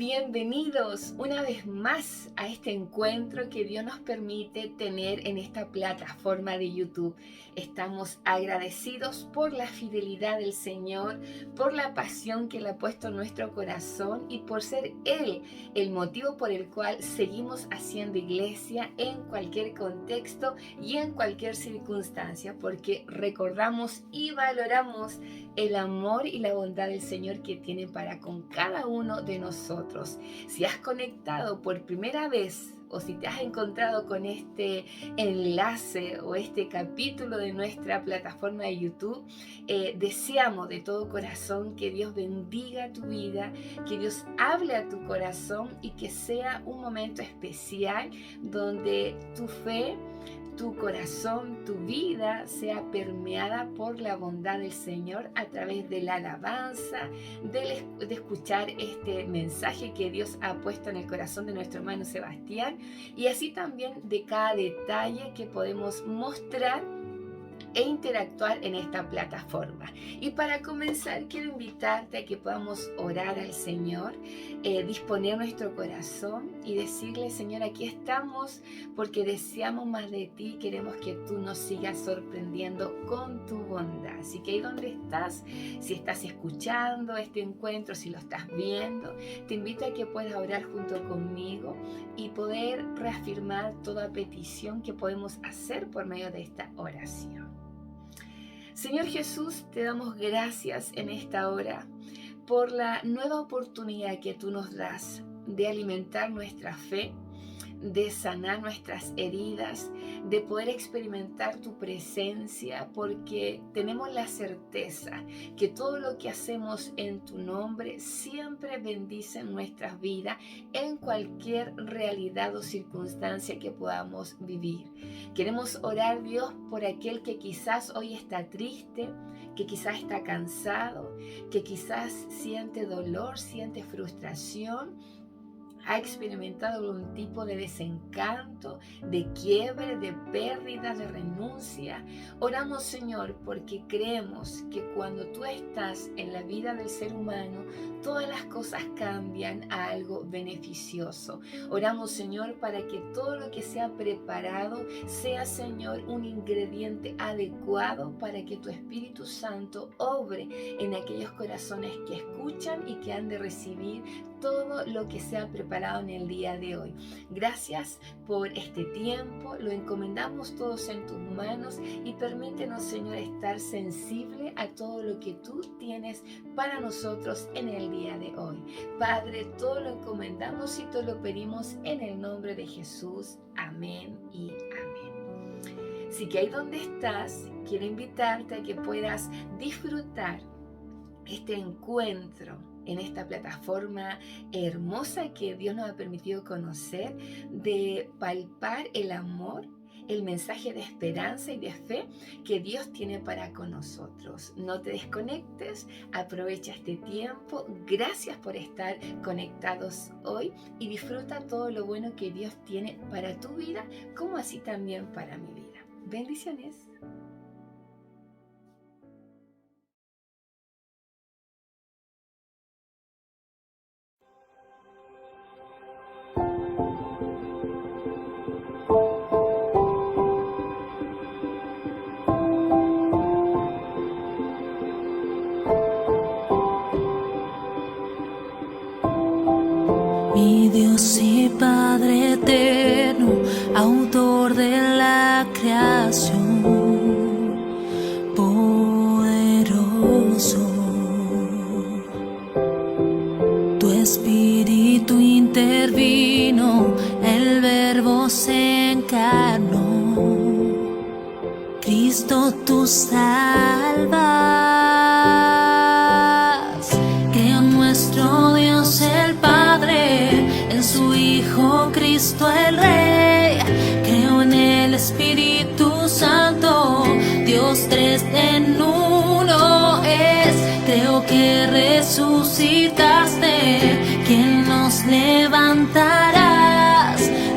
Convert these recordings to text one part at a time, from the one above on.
Bienvenidos una vez más a este encuentro que Dios nos permite tener en esta plataforma de YouTube. Estamos agradecidos por la fidelidad del Señor, por la pasión que Él ha puesto en nuestro corazón y por ser Él el motivo por el cual seguimos haciendo iglesia en cualquier contexto y en cualquier circunstancia, porque recordamos y valoramos el amor y la bondad del Señor que tiene para con cada uno de nosotros. Si has conectado por primera vez o si te has encontrado con este enlace o este capítulo de nuestra plataforma de YouTube, deseamos de todo corazón que Dios bendiga tu vida, que Dios hable a tu corazón y que sea un momento especial donde tu fe, tu corazón, tu vida sea permeada por la bondad del Señor a través de la alabanza, de escuchar este mensaje que Dios ha puesto en el corazón de nuestro hermano Sebastián y así también de cada detalle que podemos mostrar e interactuar en esta plataforma. Y para comenzar quiero invitarte a que podamos orar al Señor, disponer nuestro corazón y decirle: Señor, aquí estamos porque deseamos más de ti, queremos que tú nos sigas sorprendiendo con tu bondad. Así que ahí donde estás, si estás escuchando este encuentro, si lo estás viendo, te invito a que puedas orar junto conmigo y poder reafirmar toda petición que podemos hacer por medio de esta oración. Señor Jesús, te damos gracias en esta hora por la nueva oportunidad que tú nos das de alimentar nuestra fe, de sanar nuestras heridas, de poder experimentar tu presencia, porque tenemos la certeza que todo lo que hacemos en tu nombre siempre bendice nuestras vidas en cualquier realidad o circunstancia que podamos vivir. Queremos orar, Dios, por aquel que quizás hoy está triste, que quizás está cansado, que quizás siente dolor, siente frustración, ha experimentado algún tipo de desencanto, de quiebre, de pérdida, de renuncia. Oramos, Señor, porque creemos que cuando tú estás en la vida del ser humano, todas las cosas cambian a algo beneficioso. Oramos, Señor, para que todo lo que sea preparado sea, Señor, un ingrediente adecuado para que tu Espíritu Santo obre en aquellos corazones que escuchan y que han de recibir todo lo que sea preparado en el día de hoy. Gracias por este tiempo, lo encomendamos todos en tus manos y permítenos, Señor, estar sensible a todo lo que tú tienes para nosotros en el día de hoy. Padre, todo lo encomendamos y todo lo pedimos en el nombre de Jesús. Amén y amén. Así que ahí donde estás, quiero invitarte a que puedas disfrutar este encuentro en esta plataforma hermosa que Dios nos ha permitido conocer, de palpar el amor, el mensaje de esperanza y de fe que Dios tiene para con nosotros. No te desconectes, aprovecha este tiempo. Gracias por estar conectados hoy y disfruta todo lo bueno que Dios tiene para tu vida, como así también para mi vida. Bendiciones. Mi Dios y Padre eterno, autor de la creación, poderoso, tu Espíritu intervino, el Verbo se encarnó, Cristo tú salvas. Creo en nuestro Dios el Padre, en su Hijo Cristo el Rey. Creo en el Espíritu Santo, Dios tres en uno es. Creo que resucitaste, quien nos levantarás.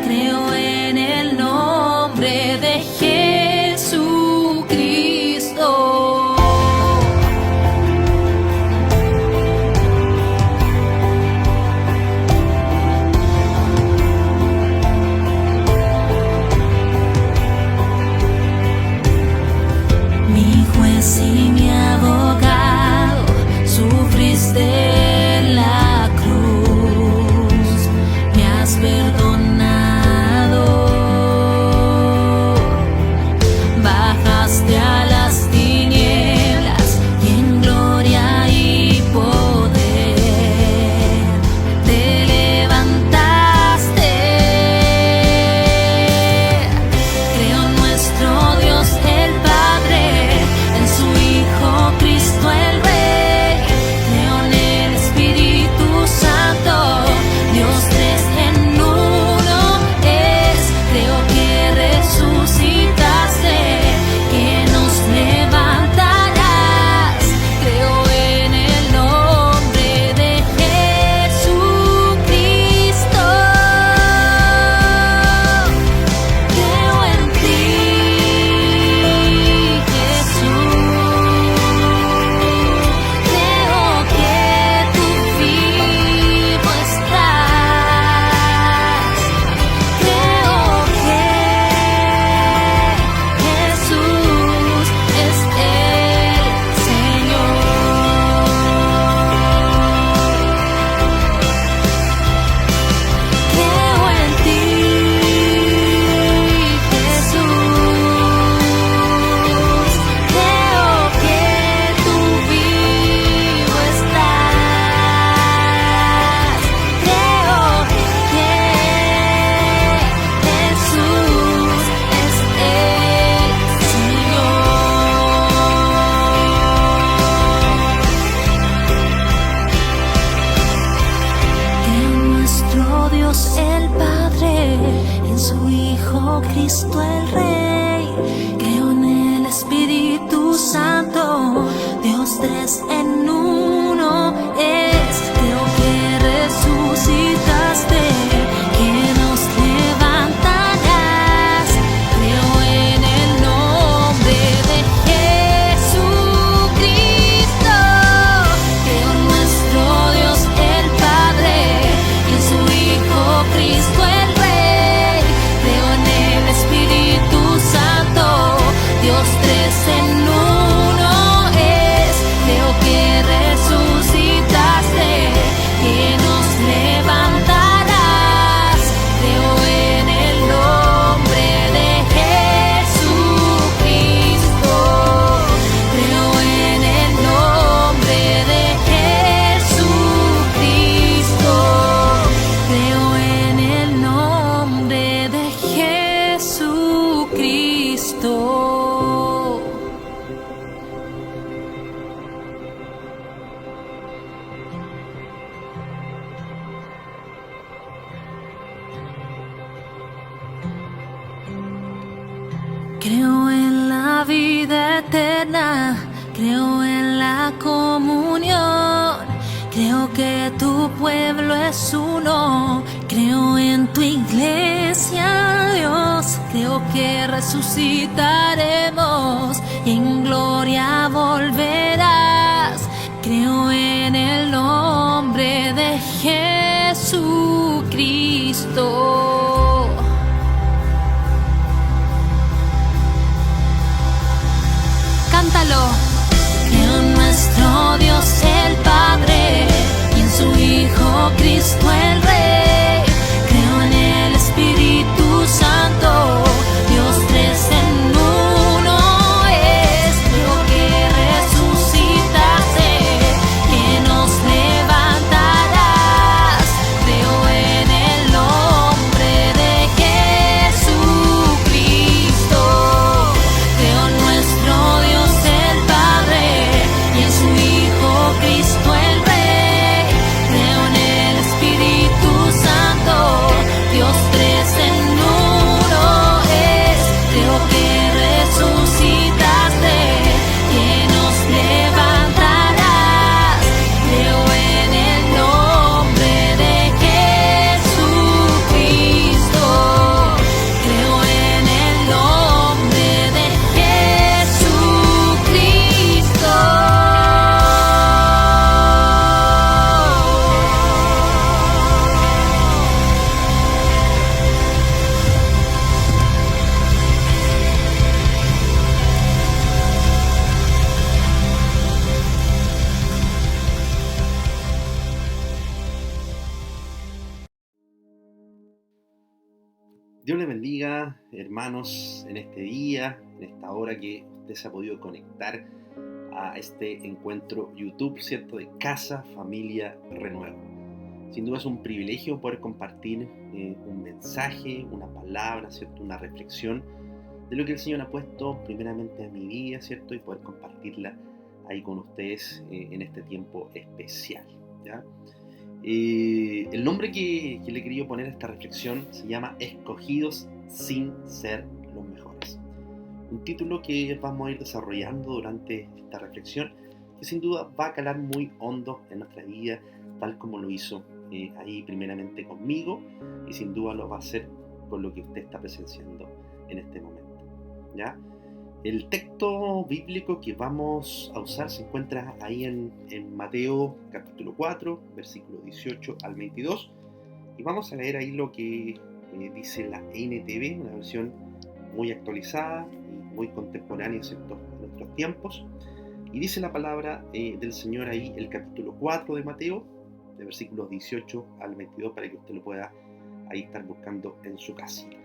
Creo en el nombre de Jesucristo. juez y mi abogado, sufriste en la cruz, me has perdonado, bajaste a las tinieblas y en gloria y poder te levantaste. Creo en nuestro Dios el Padre, en su Hijo Cristo el Rey, creo en el Espíritu Santo, Dios tres en uno es, creo que resucitaste, que nos levantarás, creo en el nombre de Jesucristo, creo en ti, Jesús, creo que tú vivo estás, creo que Jesús es el Señor. Creo en ti, Jesús, creo que tú vivo estás, creo que Jesús es el Señor. Creo en nuestro Dios el Padre, en su Hijo Cristo el Rey, creo en el Espíritu Santo, Dios tres en uno es, creo que resucitaste, que nos levantarás, creo en el nombre de Jesucristo, creo en nuestro Dios el Padre, y en su Hijo Cristo el Rey, creo en el Espíritu Santo, Dios tres en uno es, creo que resucitaste, que nos levantarás, creo en el nombre de Jesucristo, creo en el nombre de Jesucristo, creo en el nombre de Jesucristo. Creo en la vida eterna, creo en la comunión, creo que tu pueblo es uno, creo en tu iglesia, Dios, creo que resucitaremos y en gloria volverás, creo en el nombre de Jesucristo. Cántalo. Creo en nuestro Dios el Padre y en su Hijo Cristo el Rey, creo en el Espíritu Santo, Dios tres en uno es, creo que resucitaste, que nos levantarás, creo en el nombre de Jesucristo, creo en nuestro Dios el Padre, bendiga, hermanos, en este día, en esta hora que usted se ha podido conectar a este encuentro YouTube, ¿cierto? De Casa Familia Renuevo. Sin duda es un privilegio poder compartir un mensaje, una palabra, ¿cierto? Una reflexión de lo que el Señor ha puesto primeramente en mi vida, ¿cierto? Y poder compartirla ahí con ustedes en este tiempo especial, ¿ya? El nombre que le he querido poner a esta reflexión se llama Escogidos sin ser los mejores. Un título que vamos a ir desarrollando durante esta reflexión, que sin duda va a calar muy hondo en nuestra vida, tal como lo hizo ahí primeramente conmigo, y sin duda lo va a hacer con lo que usted está presenciando en este momento, ¿ya? El texto bíblico que vamos a usar se encuentra ahí en Mateo capítulo 4, versículo 18 al 22, y vamos a leer ahí lo que dice la NTV, una versión muy actualizada y muy contemporánea, ¿cierto?, en nuestros tiempos. Y dice la palabra del Señor ahí, el capítulo 4 de Mateo, de versículos 18 al 22, para que usted lo pueda ahí estar buscando en su casita.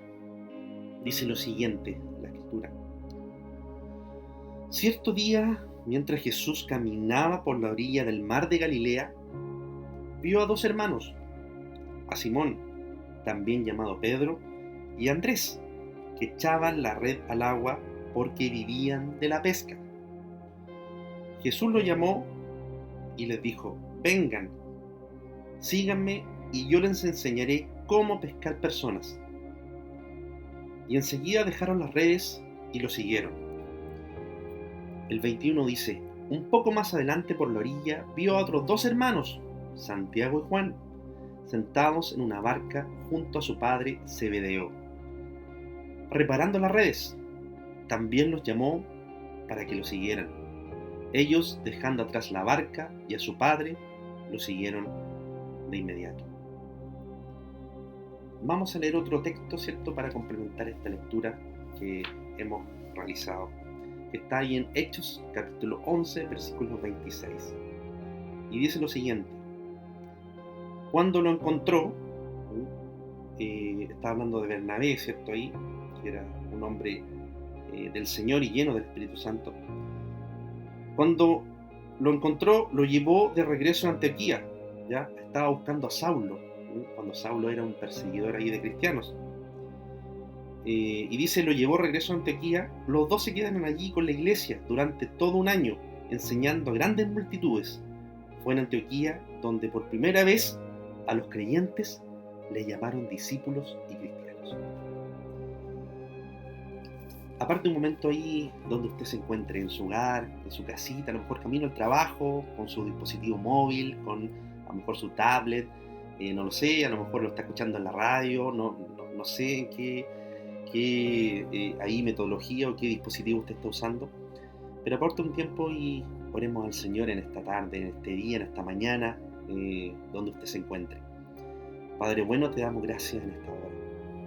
Dice lo siguiente, la escritura. Cierto día, mientras Jesús caminaba por la orilla del mar de Galilea, vio a dos hermanos, a Simón, también llamado Pedro, y a Andrés, que echaban la red al agua porque vivían de la pesca. Jesús los llamó y les dijo: vengan, síganme y yo les enseñaré cómo pescar personas. Y enseguida dejaron las redes y lo siguieron. El 21 dice: un poco más adelante por la orilla vio a otros dos hermanos, Santiago y Juan, sentados en una barca junto a su padre Zebedeo, reparando las redes. También los llamó para que lo siguieran. Ellos, dejando atrás la barca y a su padre, lo siguieron de inmediato. Vamos a leer otro texto, ¿cierto?, para complementar esta lectura que hemos realizado. Está ahí en Hechos, capítulo 11, versículo 26. Y dice lo siguiente: cuando lo encontró, está hablando de Bernabé, ¿cierto?, ahí, que era un hombre del Señor y lleno del Espíritu Santo. Cuando lo encontró, lo llevó de regreso a Antioquía, ¿ya? Estaba buscando a Saulo, cuando Saulo era un perseguidor ahí de cristianos. Y dice, lo llevó regreso a Antioquía. Los dos se quedaron allí con la iglesia durante todo un año, enseñando a grandes multitudes. Fue en Antioquía donde por primera vez a los creyentes le llamaron discípulos y cristianos. Aparte, un momento ahí donde usted se encuentre en su hogar, en su casita, a lo mejor camino al trabajo, con su dispositivo móvil, con a lo mejor su tablet, no lo sé, a lo mejor lo está escuchando en la radio, no sé en qué ahí metodología o qué dispositivo usted está usando, pero aparte un tiempo y oremos al Señor en esta tarde, en este día, en esta mañana, donde usted se encuentre. Padre bueno, te damos gracias en esta hora.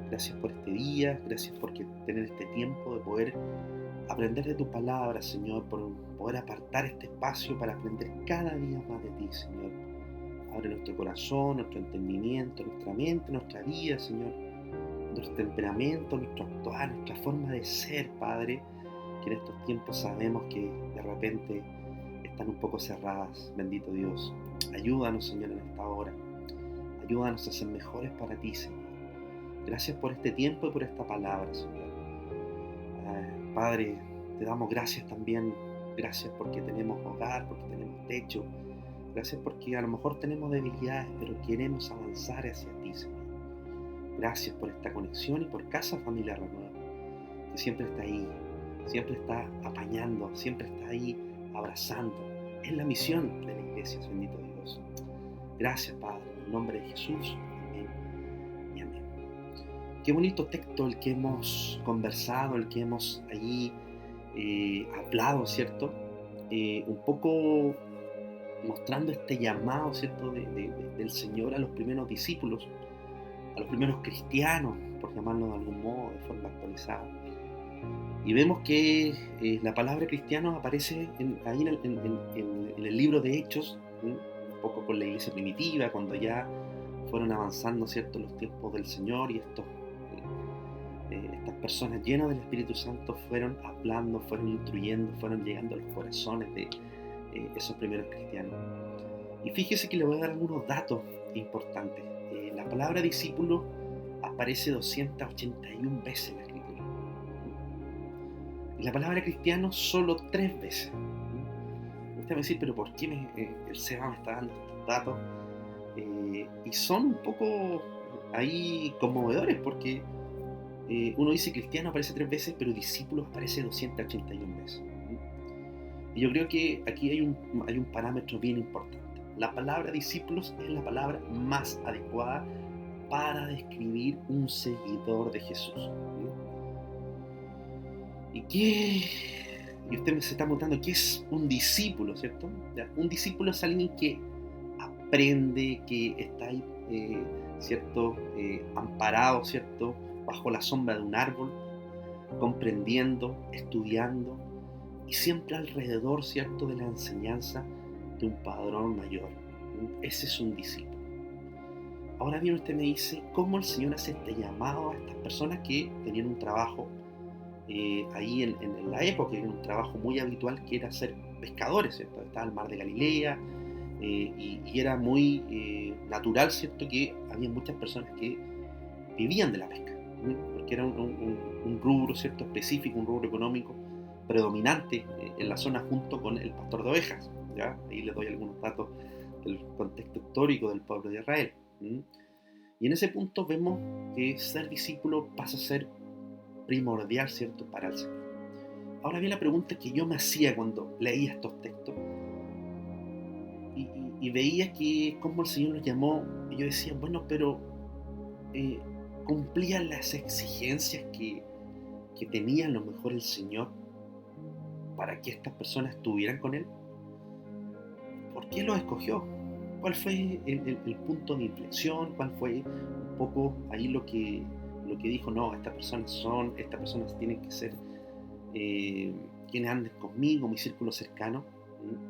Gracias por este día, gracias por tener este tiempo de poder aprender de tu palabra, Señor, por poder apartar este espacio para aprender cada día más de ti, Señor. Abre nuestro corazón, nuestro entendimiento, nuestra mente, nuestra vida, Señor, nuestro temperamento, nuestro actuar, nuestra forma de ser, Padre, que en estos tiempos sabemos que de repente están un poco cerradas. Bendito Dios, ayúdanos, Señor, en esta hora. Ayúdanos a ser mejores para ti, Señor. Gracias por este tiempo y por esta palabra, Señor. Padre, te damos gracias también. Gracias porque tenemos hogar, porque tenemos techo. Gracias porque a lo mejor tenemos debilidades, pero queremos avanzar hacia ti, Señor. Gracias por esta conexión y por Casa Familia Renuevo, que siempre está ahí, siempre está apañando, siempre está ahí abrazando. Es la misión de la iglesia, bendito Dios. Gracias, Padre, en el nombre de Jesús. Amén y amén. Qué bonito texto el que hemos conversado, el que hemos allí hablado, ¿cierto? Un poco mostrando este llamado, ¿cierto?, del Señor a los primeros discípulos, a los primeros cristianos, por llamarlo de algún modo, de forma actualizada. Y vemos que la palabra cristiano aparece ahí en el libro de Hechos, un poco con la iglesia primitiva, cuando ya fueron avanzando, ¿cierto?, los tiempos del Señor y estos estas personas llenas del Espíritu Santo fueron hablando, fueron instruyendo, fueron llegando a los corazones de esos primeros cristianos. Y fíjese que le voy a dar algunos datos importantes. La palabra discípulo aparece 281 veces en la Escritura. Y la palabra cristiano solo 3 veces. Usted va a decir, pero ¿por qué el Seba me está dando estos datos? Y son un poco ahí conmovedores, porque uno dice cristiano aparece 3 veces, pero discípulo aparece 281 veces. Y yo creo que aquí hay un parámetro bien importante. La palabra discípulos es la palabra más adecuada para describir un seguidor de Jesús. Y usted se está preguntando, ¿qué es un discípulo, cierto? ¿Ya? Un discípulo es alguien que aprende, que está ahí, ¿cierto? Amparado, ¿cierto? Bajo la sombra de un árbol, comprendiendo, estudiando, y siempre alrededor, ¿cierto? De la enseñanza de un padrón mayor. Ese es un discípulo. Ahora bien, usted me dice, ¿cómo el Señor hace este llamado a estas personas que tenían un trabajo ahí en la época, era un trabajo muy habitual, que era ser pescadores, ¿cierto? Estaba el mar de Galilea, y era muy natural, ¿cierto?, que había muchas personas que vivían de la pesca, porque era un rubro, ¿cierto?, específico, un rubro económico predominante en la zona, junto con el pastor de ovejas, ¿ya? Ahí les doy algunos datos del contexto histórico del pueblo de Israel. Y en ese punto vemos que ser discípulo pasa a ser primordial, ¿cierto?, para el Señor. Ahora bien, la pregunta que yo me hacía cuando leía estos textos y veía que cómo el Señor los llamó, y yo decía, bueno, pero ¿cumplían las exigencias que tenía a lo mejor el Señor para que estas personas estuvieran con Él? ¿Por qué los escogió? ¿Cuál fue el punto de inflexión? ¿Cuál fue un poco ahí lo que dijo? No, estas personas tienen que ser quienes anden conmigo, mi círculo cercano.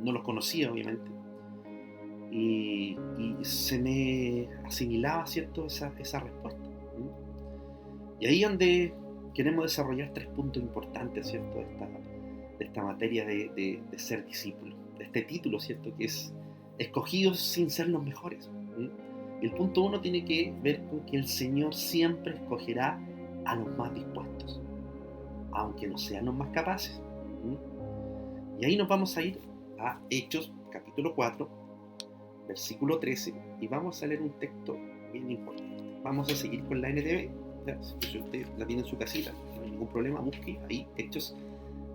No los conocía, obviamente, y se me asimilaba, ¿cierto?, esa respuesta. Y ahí donde queremos desarrollar 3 puntos importantes, ¿cierto?, de esta materia de ser discípulo, de este título, ¿cierto?, que es escogidos sin ser los mejores. El punto 1 tiene que ver con que el Señor siempre escogerá a los más dispuestos, aunque no sean los más capaces. Y ahí nos vamos a ir a Hechos, capítulo 4, versículo 13, y vamos a leer un texto bien importante. Vamos a seguir con la NTV. ¿Ya? Si usted la tiene en su casita, no hay ningún problema, busque ahí Hechos,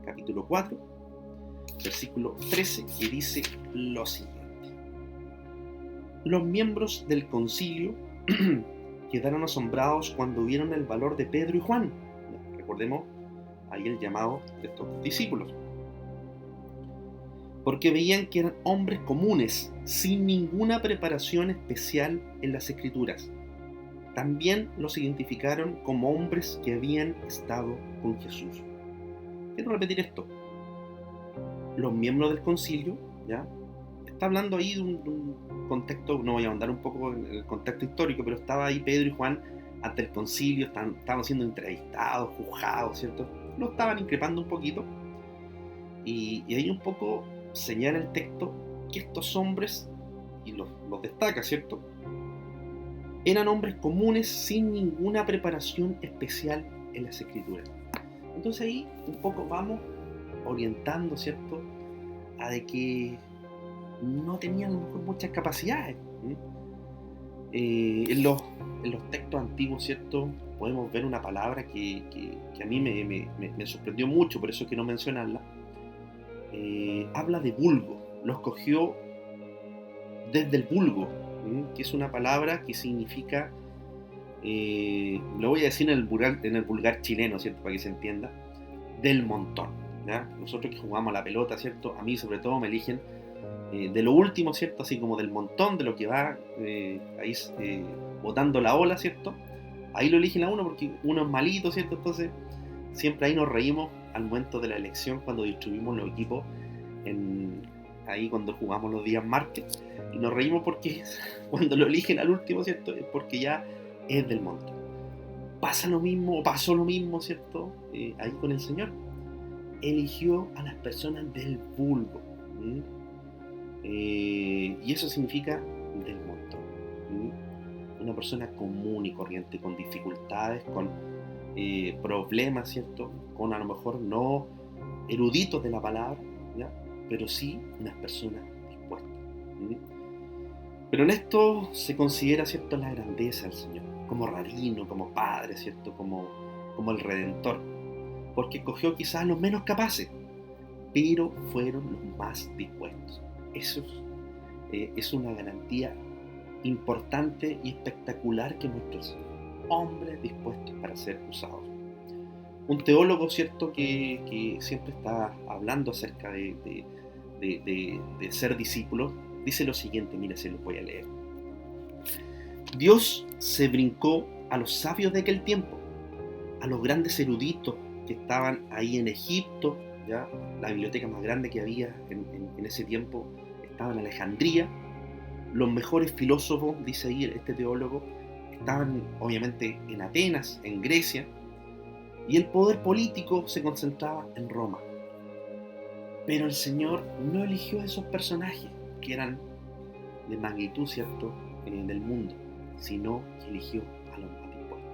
capítulo 4, versículo 13, que dice lo siguiente. Los miembros del concilio quedaron asombrados cuando vieron el valor de Pedro y Juan. Recordemos ahí el llamado de estos discípulos, porque veían que eran hombres comunes, sin ninguna preparación especial en las Escrituras. También los identificaron como hombres que habían estado con Jesús. Quiero repetir esto. Los miembros del concilio, ¿ya? Está hablando ahí de un contexto, no voy a ahondar un poco en el contexto histórico, pero estaba ahí Pedro y Juan ante el concilio, estaban siendo entrevistados, juzgados, ¿cierto? Lo estaban increpando un poquito, y ahí un poco señala el texto que estos hombres, y los destaca, ¿cierto?, eran hombres comunes sin ninguna preparación especial en las Escrituras. Entonces ahí un poco vamos orientando, ¿cierto?, a de que no tenían a lo mejor muchas capacidades. En los textos antiguos, ¿cierto?, podemos ver una palabra que a mí me sorprendió mucho, por eso quiero mencionarla. Habla de vulgo, lo escogió desde el vulgo, que es una palabra que significa, lo voy a decir en el vulgar chileno, ¿cierto?, para que se entienda, del montón, ¿ya? Nosotros que jugamos a la pelota, ¿cierto?, a mí sobre todo me eligen de lo último, ¿cierto?, así como del montón, de lo que va ahí botando la ola, ¿cierto? Ahí lo eligen a uno porque uno es malito, ¿cierto? Entonces siempre ahí nos reímos al momento de la elección, cuando distribuimos los equipos ahí cuando jugamos los días martes, y nos reímos porque cuando lo eligen al último, ¿cierto?, es porque ya es del montón. pasa lo mismo, o pasó lo mismo, ¿cierto? Ahí con el Señor. Eligió a las personas del vulgo. Y eso significa del montón. Una persona común y corriente, con dificultades, con problemas, ¿cierto? Con a lo mejor no eruditos de la palabra, ¿ya? Pero sí unas personas dispuestas. Pero en esto se considera, ¿cierto?, la grandeza del Señor, como rabino, como padre, ¿cierto?, como el Redentor, porque escogió quizás a los menos capaces, pero fueron los más dispuestos. Eso es una garantía importante y espectacular que muestra el Señor. Hombres dispuestos para ser usados. Un teólogo, ¿cierto?, que siempre está hablando acerca de ser discípulo, dice lo siguiente, mira, se lo voy a leer. Dios se brincó a los sabios de aquel tiempo, a los grandes eruditos que estaban ahí en Egipto, ¿ya? La biblioteca más grande que había en ese tiempo estaba en Alejandría. Los mejores filósofos, dice ahí este teólogo, estaban obviamente en Atenas, en Grecia, y el poder político se concentraba en Roma. Pero el Señor no eligió a esos personajes que eran de magnitud, ¿cierto?, del mundo, sino que eligió a los más dispuestos.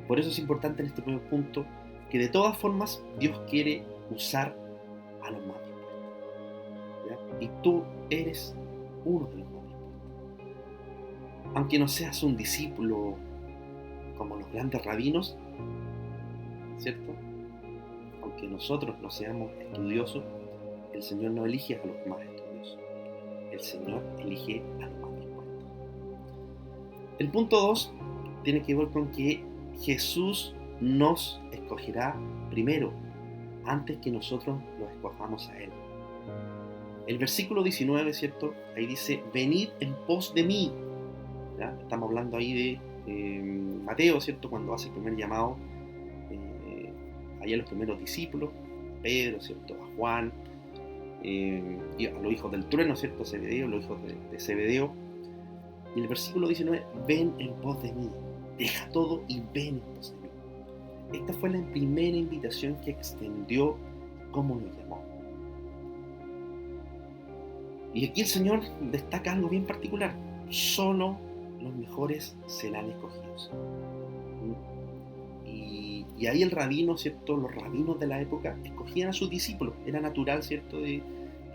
Por eso es importante en este primer punto que de todas formas Dios quiere usar a los más dispuestos, ¿ya? Y tú eres uno de los más dispuestos. Aunque no seas un discípulo como los grandes rabinos, ¿cierto? Aunque nosotros no seamos estudiosos, el Señor no elige a los más estudiosos. El Señor elige a los más dispuestos. El punto 2 tiene que ver con que Jesús nos escogerá primero, antes que nosotros lo escojamos a Él. El versículo 19, ¿cierto? Ahí dice, venid en pos de mí. ¿Ya? Estamos hablando ahí de Mateo, ¿cierto? Cuando hace el primer llamado ahí a los primeros discípulos, Pedro, ¿cierto? A Juan, y a los hijos del trueno, ¿cierto? Zebedeo, los hijos de Zebedeo. Y el versículo 19, ven en pos de mí, deja todo y ven en pos de mí. Esta fue la primera invitación que extendió, como lo llamó. Y aquí el Señor destaca algo bien particular. Solo los mejores serán escogidos. Y ahí el rabino, ¿cierto? Los rabinos de la época escogían a sus discípulos. Era natural, ¿cierto? De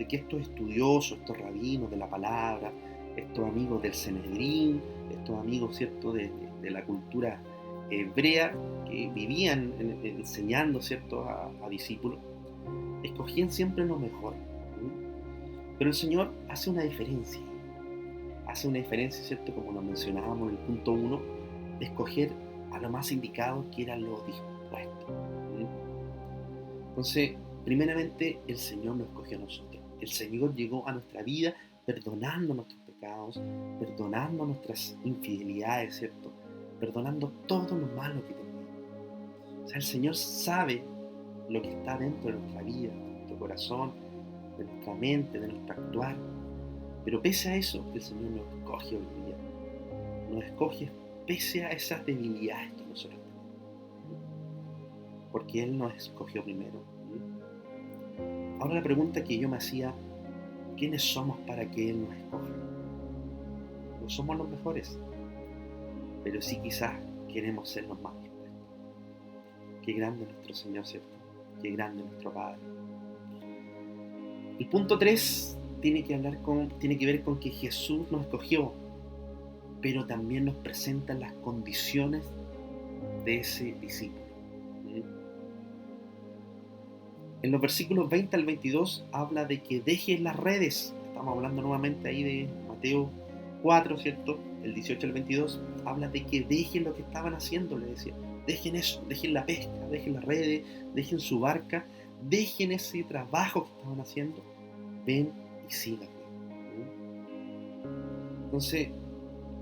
que estos estudiosos, estos rabinos de la palabra, estos amigos del Sanedrín, estos amigos, ¿cierto? De la cultura hebrea que vivían enseñando, ¿cierto? A discípulos, escogían siempre lo mejor. Pero el Señor hace una diferencia. Hace una diferencia, ¿cierto? Como lo mencionábamos en el punto 1, de escoger a lo más indicado, que era lo dispuesto. Entonces, primeramente, el Señor nos escogió a nosotros. El Señor llegó a nuestra vida perdonando nuestros pecados, perdonando nuestras infidelidades, ¿cierto? Perdonando todo lo malo que teníamos. O sea, el Señor sabe lo que está dentro de nuestra vida, de nuestro corazón, de nuestra mente, de nuestro actuar. Pero pese a eso, el Señor nos escoge hoy día. Nos escoge pese a esas debilidades que nosotros tenemos. Porque Él nos escogió primero. Ahora la pregunta que yo me hacía, ¿quiénes somos para que Él nos escoja? No somos los mejores, pero sí quizás queremos ser los más dispuestos. Qué grande es nuestro Señor, ¿cierto? Qué grande es nuestro Padre. El punto 3 tiene que ver con que Jesús nos escogió, pero también nos presenta las condiciones de ese discípulo. En los versículos 20 al 22 habla de que dejen las redes. Estamos hablando nuevamente ahí de Mateo 4, ¿cierto? El 18 al 22 habla de que dejen lo que estaban haciendo, le decía. Dejen eso, dejen la pesca, dejen las redes, dejen su barca, dejen ese trabajo que estaban haciendo. Ven y síganme. Entonces,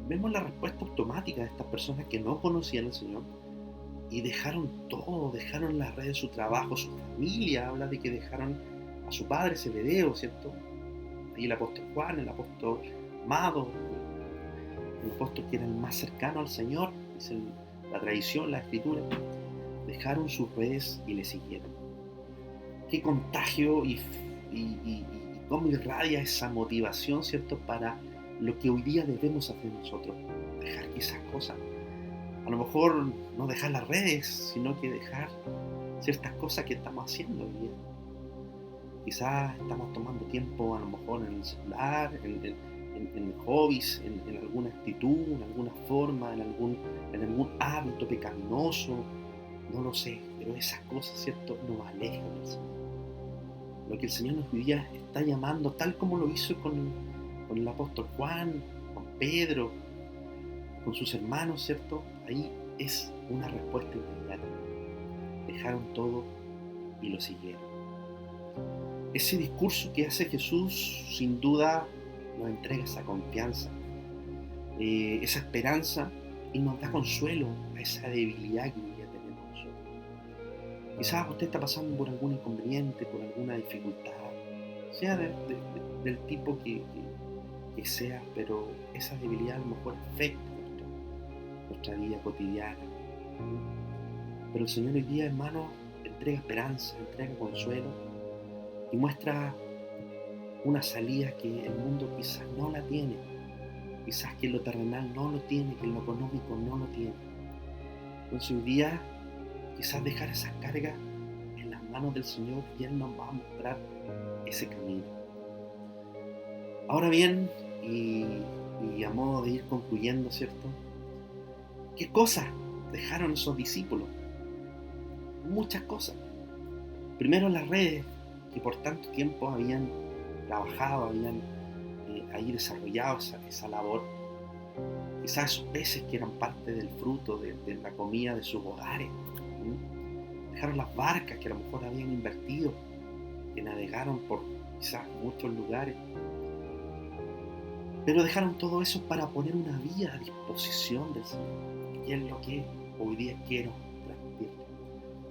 vemos la respuesta automática de estas personas que no conocían al Señor y dejaron todo, dejaron las redes de su trabajo, su familia. Habla de que dejaron a su padre Zebedeo, ¿cierto? Ahí el apóstol Juan, el apóstol Amado, el apóstol que era el más cercano al Señor, dice la tradición, la escritura, dejaron sus redes y le siguieron. Qué contagio y cómo irradia esa motivación, ¿cierto?, para lo que hoy día debemos hacer nosotros. Dejar esas cosas. A lo mejor no dejar las redes, sino que dejar ciertas cosas que estamos haciendo hoy día. Quizás estamos tomando tiempo a lo mejor en el celular, en hobbies, en alguna actitud, en alguna forma, en algún hábito pecaminoso, no lo sé, pero esas cosas, ¿cierto?, nos alejan del Señor. Lo que el Señor nos hoy día está llamando, tal como lo hizo con el apóstol Juan, con Pedro, con sus hermanos, ¿cierto? Ahí es una respuesta inmediata. Dejaron todo y lo siguieron. Ese discurso que hace Jesús, sin duda, nos entrega esa confianza, esa esperanza, y nos da consuelo a esa debilidad que hoy día tenemos nosotros. Quizás usted está pasando por algún inconveniente, por alguna dificultad, sea del tipo que sea, pero esa debilidad a lo mejor afecta nuestra vida cotidiana. Pero el Señor hoy día, hermano, entrega esperanza, entrega consuelo y muestra una salida que el mundo quizás no la tiene, quizás que en lo terrenal no lo tiene, que en lo económico no lo tiene. Entonces hoy día quizás dejar esa carga en las manos del Señor y Él nos va a mostrar ese camino. Ahora bien, y a modo de ir concluyendo, ¿cierto? ¿Qué cosas dejaron esos discípulos? Muchas cosas. Primero, las redes que por tanto tiempo habían trabajado, habían ahí desarrollado esa labor. Quizás esos peces que eran parte del fruto de la comida de sus hogares. Dejaron las barcas que a lo mejor habían invertido, que navegaron por quizás muchos lugares. Pero dejaron todo eso para poner una vida a disposición del Señor. Y es lo que hoy día quiero transmitir.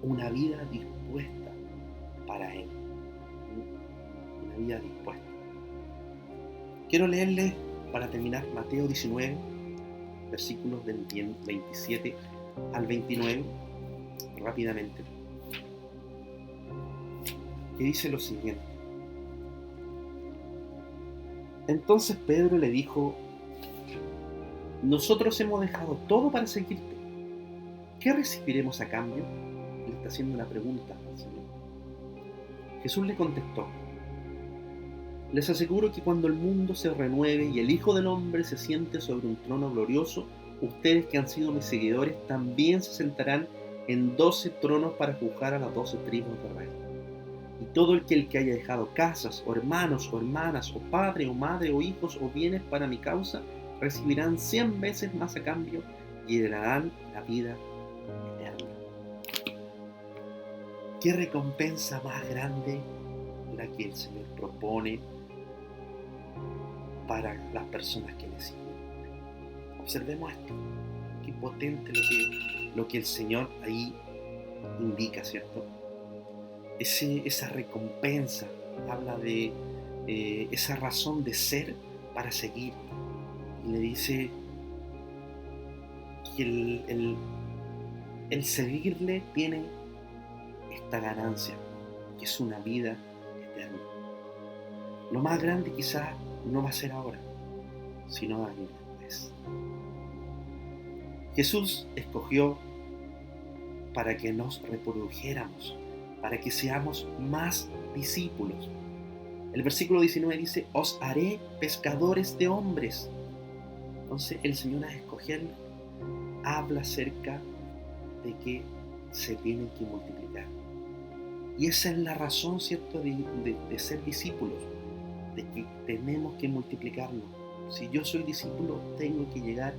Una vida dispuesta para Él. Una vida dispuesta. Quiero leerles, para terminar, Mateo 19, versículos del 27 al 29, rápidamente. Que dice lo siguiente. Entonces Pedro le dijo: nosotros hemos dejado todo para seguirte. ¿Qué recibiremos a cambio? Le está haciendo una pregunta al Señor. Jesús le contestó: les aseguro que cuando el mundo se renueve y el Hijo del Hombre se siente sobre un trono glorioso, ustedes que han sido mis seguidores también se sentarán en 12 tronos para juzgar a las 12 tribus de Israel. Y todo el que haya dejado casas, o hermanos, o hermanas, o padre, o madre, o hijos, o bienes para mi causa, recibirán 100 veces más a cambio y heredarán la vida eterna. ¿Qué recompensa más grande la que el Señor propone para las personas que le siguen? Observemos esto. Qué potente lo que el Señor ahí indica, ¿cierto? Esa recompensa habla de esa razón de ser para seguir. Y le dice que el seguirle tiene esta ganancia, que es una vida eterna. Lo más grande quizás no va a ser ahora, sino años después. Jesús escogió para que nos reprodujéramos, para que seamos más discípulos. El versículo 19 dice: os haré pescadores de hombres. Entonces el Señor a escoger habla acerca de que se tienen que multiplicar. Y esa es la razón, ¿cierto?, de ser discípulos, de que tenemos que multiplicarnos. Si yo soy discípulo, tengo que llegar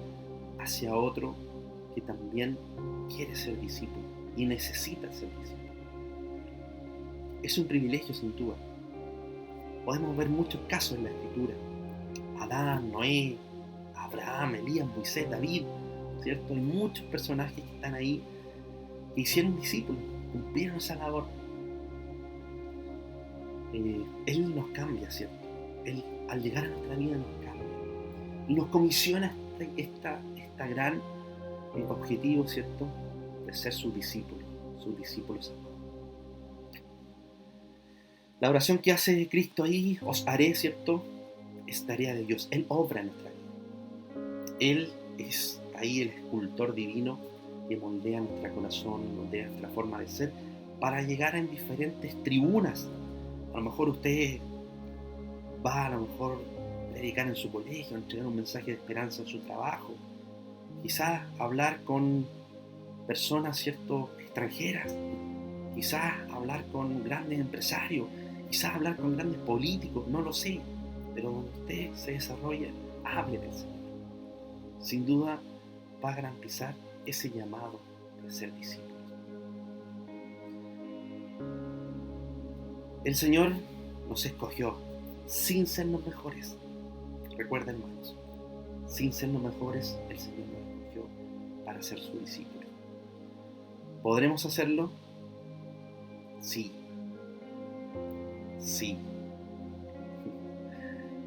hacia otro que también quiere ser discípulo y necesita ser discípulo. Es un privilegio, sin duda. Podemos ver muchos casos en la Escritura: Adán, Noé, Abraham, Elías, Moisés, David, ¿cierto? Hay muchos personajes que están ahí que hicieron discípulos, cumplieron esa labor. Él nos cambia, ¿cierto? Él, al llegar a nuestra vida, nos cambia y nos comisiona esta gran objetivo, ¿cierto?, de ser sus discípulos amados. La oración que hace Cristo ahí, os haré, ¿cierto?, es tarea de Dios. Él obra en nuestra vida. Él es ahí el escultor divino que moldea nuestro corazón, moldea nuestra forma de ser para llegar en diferentes tribunas. A lo mejor usted va a lo mejor predicar en su colegio, entregar un mensaje de esperanza en su trabajo, quizás hablar con personas, ¿cierto?, extranjeras, quizás hablar con grandes empresarios, quizás hablar con grandes políticos, no lo sé, pero donde usted se desarrolla, hable del Señor. Sin duda va a garantizar ese llamado de ser discípulos. El Señor nos escogió sin ser los mejores. Recuerden, hermanos, sin ser los mejores, el Señor nos escogió para ser su discípulo. ¿Podremos hacerlo? Sí. Sí.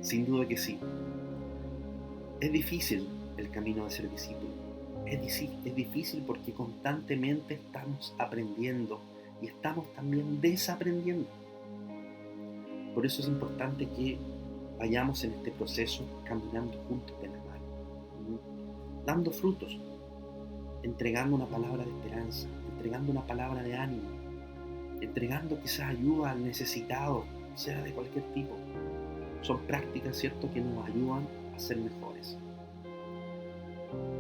Sin duda que sí. Es difícil el camino de ser discípulo. Es difícil porque constantemente estamos aprendiendo y estamos también desaprendiendo. Por eso es importante que vayamos en este proceso caminando juntos de la mano, dando frutos, entregando una palabra de esperanza, entregando una palabra de ánimo, entregando quizás ayuda al necesitado, sea de cualquier tipo. Son prácticas, ¿cierto?, que nos ayudan a ser mejores.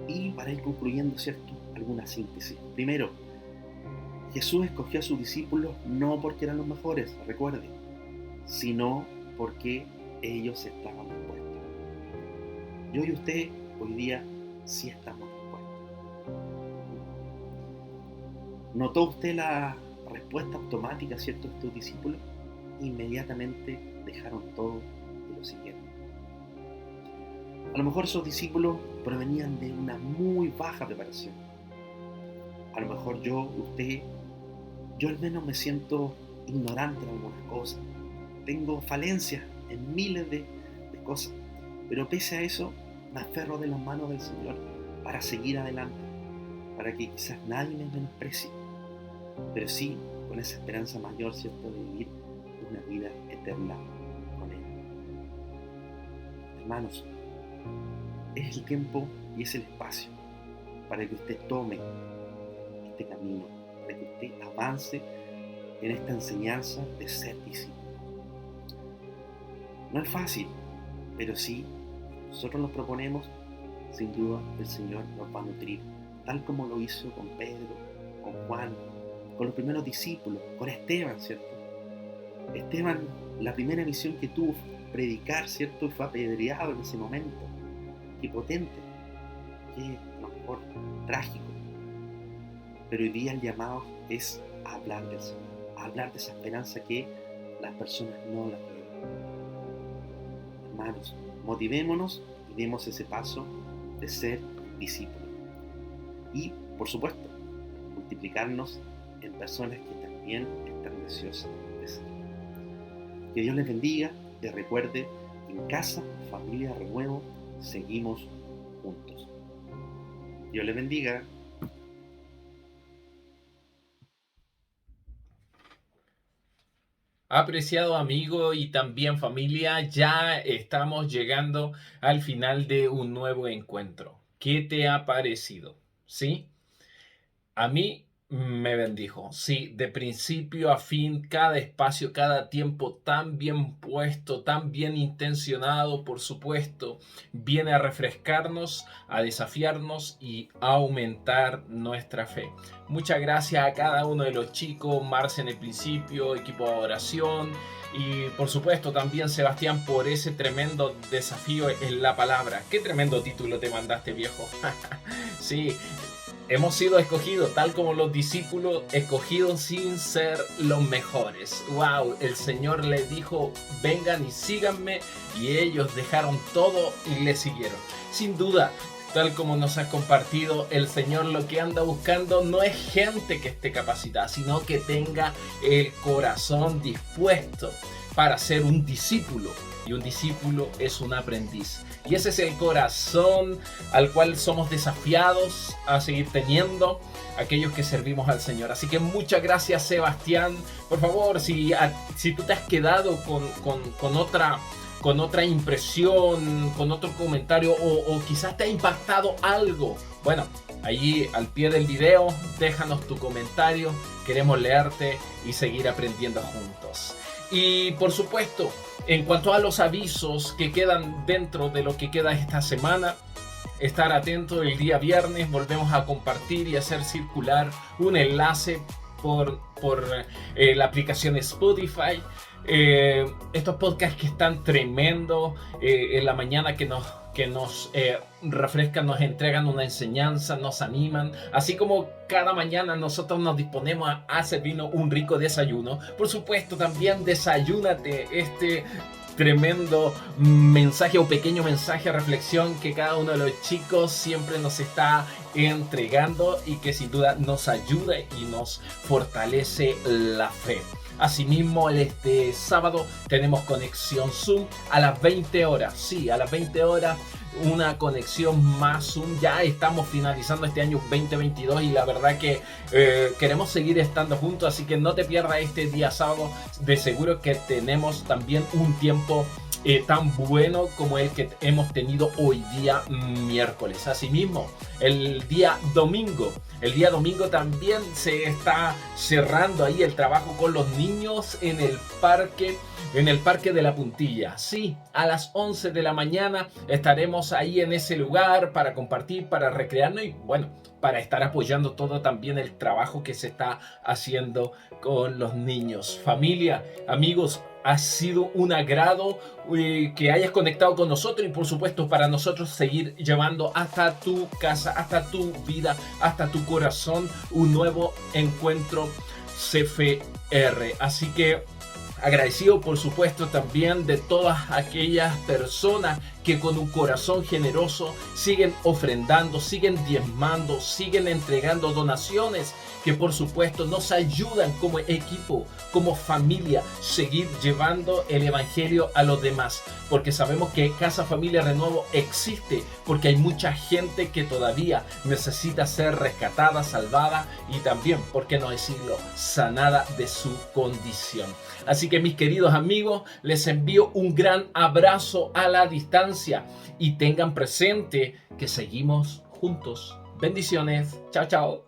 Y para ir concluyendo, ¿cierto?, alguna síntesis. Primero, Jesús escogió a sus discípulos no porque eran los mejores, recuerde, sino porque ellos estaban dispuestos. Yo y usted hoy día sí estamos dispuestos. ¿Notó usted la respuesta automática, ¿cierto?, de estos discípulos? Inmediatamente dejaron todo y lo siguieron. A lo mejor esos discípulos provenían de una muy baja preparación. A lo mejor yo al menos me siento ignorante en algunas cosas. Tengo falencias en miles de cosas. Pero pese a eso, me aferro de las manos del Señor para seguir adelante. Para que quizás nadie me menosprecie. Pero sí con esa esperanza mayor, ¿cierto?, de vivir una vida eterna con Él. Hermanos, es el tiempo y es el espacio para que usted tome este camino, para que usted avance en esta enseñanza de ser discípulo. No es fácil, pero sí, nosotros nos proponemos, sin duda el Señor nos va a nutrir, tal como lo hizo con Pedro, con Juan, con los primeros discípulos, con Esteban, ¿cierto? Esteban, la primera misión que tuvo fue predicar, ¿cierto? Y fue apedreado en ese momento. Qué potente, qué a lo mejor trágico. Pero hoy día el llamado es a hablar del Señor, a hablar de esa esperanza que las personas no la tienen. Hermanos, motivémonos y demos ese paso de ser discípulos. Y, por supuesto, multiplicarnos en personas que también están deseosas de ser. Que Dios les bendiga y recuerde, en casa, familia, renuevo, seguimos juntos. Dios les bendiga. Apreciado amigo y también familia, ya estamos llegando al final de un nuevo encuentro. ¿Qué te ha parecido? ¿Sí? A mí me bendijo. Sí, de principio a fin, cada espacio, cada tiempo tan bien puesto, tan bien intencionado, por supuesto, viene a refrescarnos, a desafiarnos y a aumentar nuestra fe. Muchas gracias a cada uno de los chicos, Marce en el principio, equipo de oración y por supuesto también Sebastián por ese tremendo desafío en la palabra. Qué tremendo título te mandaste, viejo. Sí. Hemos sido escogidos, tal como los discípulos, escogidos sin ser los mejores. ¡Wow! El Señor les dijo, vengan y síganme, y ellos dejaron todo y le siguieron. Sin duda, tal como nos has compartido, el Señor lo que anda buscando no es gente que esté capacitada, sino que tenga el corazón dispuesto. para ser un discípulo. Y un discípulo es un aprendiz. Y ese es el corazón al cual somos desafiados a seguir teniendo aquellos que servimos al Señor. Así que muchas gracias, Sebastián. Por favor, si tú te has quedado con otra impresión, con otro comentario o quizás te ha impactado algo, bueno, allí al pie del video déjanos tu comentario. Queremos leerte y seguir aprendiendo juntos. Y por supuesto, en cuanto a los avisos que quedan dentro de lo que queda esta semana, estar atento. El día viernes volvemos a compartir y hacer circular un enlace por la aplicación Spotify. Estos podcasts que están tremendos en la mañana, que nos refrescan, nos entregan una enseñanza, nos animan, así como cada mañana nosotros nos disponemos a servirnos un rico desayuno. Por supuesto, también desayúnate este tremendo mensaje o pequeño mensaje, reflexión que cada uno de los chicos siempre nos está entregando y que sin duda nos ayuda y nos fortalece la fe. Asimismo, este sábado tenemos conexión Zoom a las 20 horas. Sí, a las 20 horas una conexión más Zoom. Ya estamos finalizando este año 2022 y la verdad que queremos seguir estando juntos. Así que no te pierdas este día sábado. De seguro que tenemos también un tiempo tan bueno como el que hemos tenido hoy día miércoles. Asimismo, el día domingo también se está cerrando ahí el trabajo con los niños en el parque de la Puntilla. Sí, a las 11 de la mañana estaremos ahí en ese lugar para compartir, para recrearnos y bueno, para estar apoyando todo también el trabajo que se está haciendo con los niños. Familia, amigos, ha sido un agrado que hayas conectado con nosotros y por supuesto para nosotros seguir llevando hasta tu casa, hasta tu vida, hasta tu corazón un nuevo encuentro CFR. Así que agradecido por supuesto también de todas aquellas personas que con un corazón generoso siguen ofrendando, siguen diezmando, siguen entregando donaciones que por supuesto nos ayudan como equipo, como familia, seguir llevando el evangelio a los demás. Porque sabemos que Casa Familia Renuevo existe porque hay mucha gente que todavía necesita ser rescatada, salvada y también, ¿por qué no decirlo?, sanada de su condición. Así que mis queridos amigos, les envío un gran abrazo a la distancia y tengan presente que seguimos juntos. Bendiciones. Chao, chao.